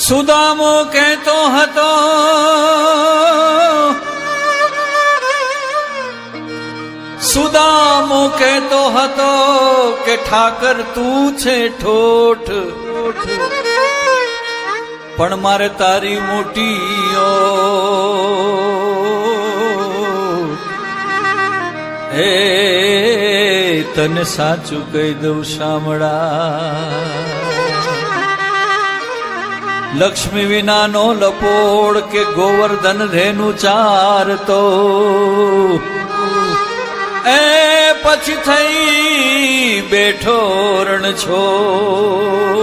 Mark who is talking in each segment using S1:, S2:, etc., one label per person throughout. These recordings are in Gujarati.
S1: સુદામો કહેતો હતો સુદામો કહેતો હતો કે ઠાકર તું છે ઠોઠ, પણ મારે તારી મોટી હે તને સાચું કહી દઉં શામળા, લક્ષ્મી વિનાનો લપોડ કે ગોવર્ધન ધેનું ચારતો એ પછી થઈ બેઠો રણ છોડ,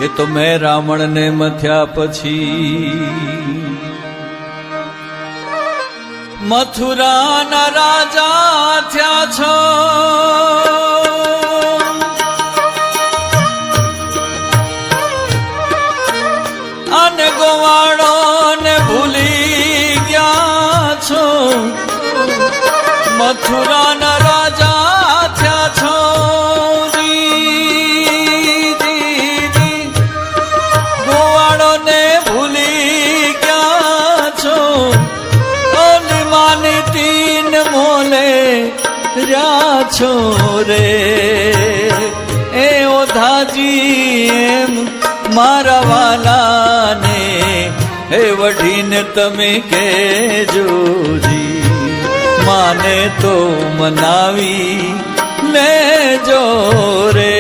S1: એ તો મેં રાવણને મથ્યા પછી મથુરાના રાજા થયા છો, અને ગોવાળો ને ભૂલી ગયા છો, મથુરાના રાજા થયા છો ગોવાળો ને ભૂલી ગયા છો, માની તીન મોલે રહ્યા છો રે, એ ઓધાજી એમ મારા વાલાને હે વઢીને તમે કેજોજી, માને તો મનાવી લેજો રે,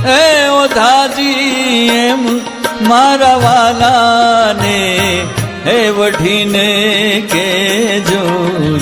S1: હે ઓધાજી એમ મારા વાલાને હે વઢીને કેજોજી.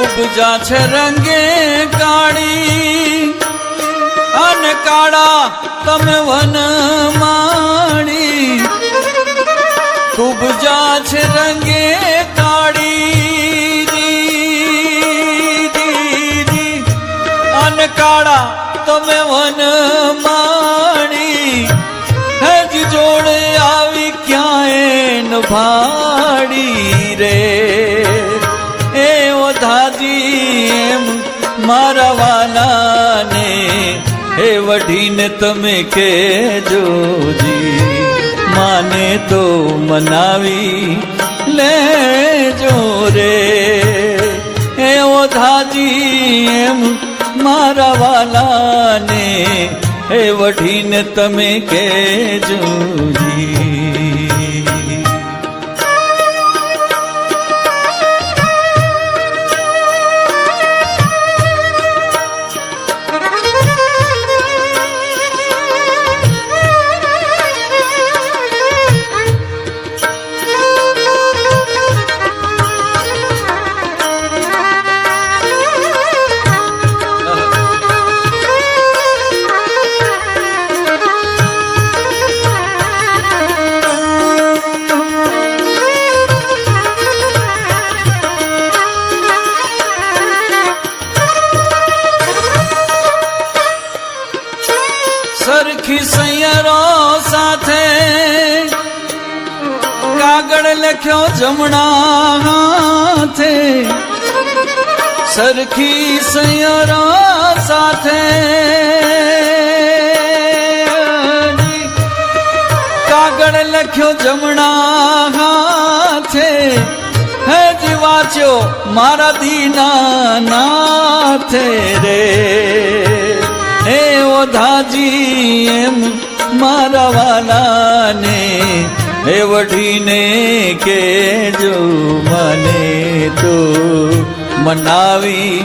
S1: ઉપજા છે રંગે કાળી અને કાળા તમે વન માણી, ઉપજા છે રંગે કાળી અને કાળા તમે વન માણી, હજ જોડે આવી ક્યાંય ન ભાડી રે, દાદી એમ મારા વાલાને હે વઢીને તમે કેજોજી, માને તો મનાવી લેજો રે, હે ઓધાજી એમ મારા વાલાને હે વઢીને તમે કેજોજી. સરખી સૈયરો સાથે કાગળ લખ્યો જમણા હાથે, સરખી સૈયરો સાથે કાગળ લખ્યો જમણા હાથે, હજી વાંચ્યો મારા દીના નાથે રે, હે ઓધાજી એમ મારા વાલાને હે વઢીને કેજો, મને તો મનાવી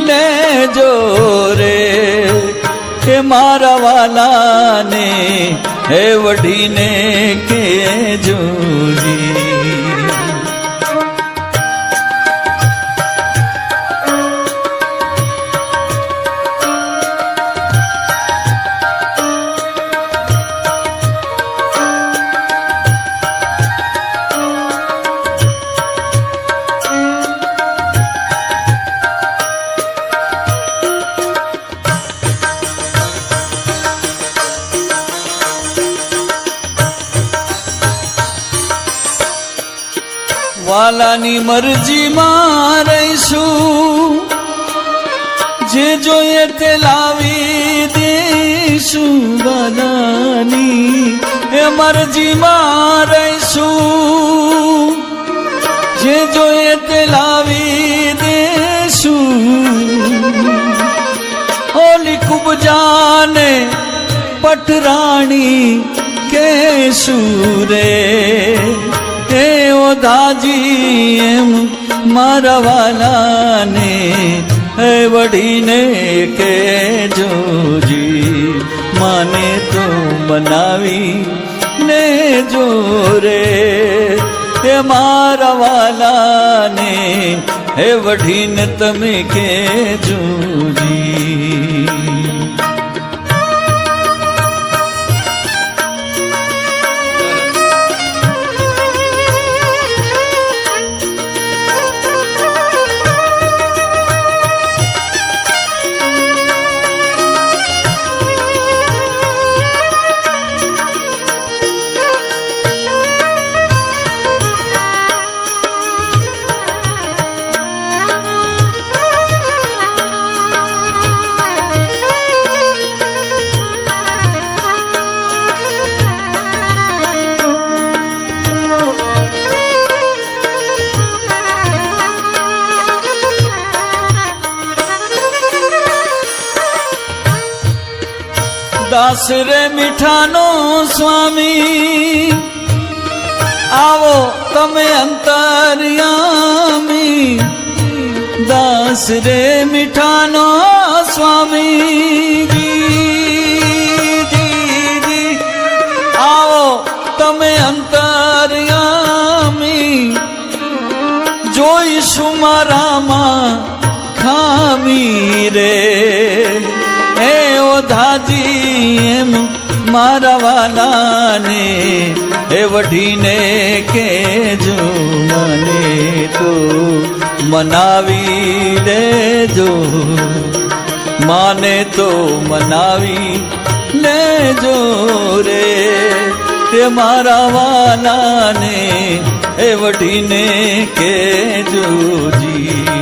S1: લેજો રે, એ એ મારા વાલાને હે વઢીને કેજો જી. વાલાની મરજીમાં રહીશું, જે જોઈએ તે લાવી દઈશું. વાલાની એ મરજીમાં રહીશું, જે જોઈએ તે લાવી દઈશું. ઓલી કુબજાને પટરાણી કેશું રે, હે ઓ દાજી એમ મારા વાલાને હે વઢીને કેજો જી. માને તો બનાવી ને જો રે, હે મારા વાલાને હે વઢીને તમે કેજો જી. દાસ રે મીઠાનો સ્વામી, આવો તમે અંતર્યામી. દાસ રે મીઠાનો સ્વામી, આવો તમે અંતર્યામી. જોઈશું મારામાં ખામી રે, હે ઓ દાજી એમ મારા વાલાને હે વઢીને કેજો. મને તો મનાવી લેજો, માને તો મનાવી લેજો રે, તે મારા વાલાને હે વઢીને કેજો જી.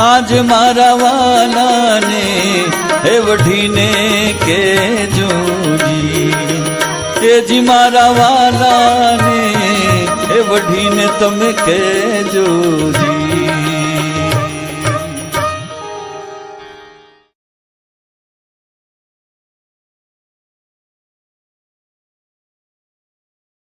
S1: આજ મારા વાલાને હે વઢીને કેજો જી. એ જી મારા વાલાને હે વઢીને તમે કેજો જી.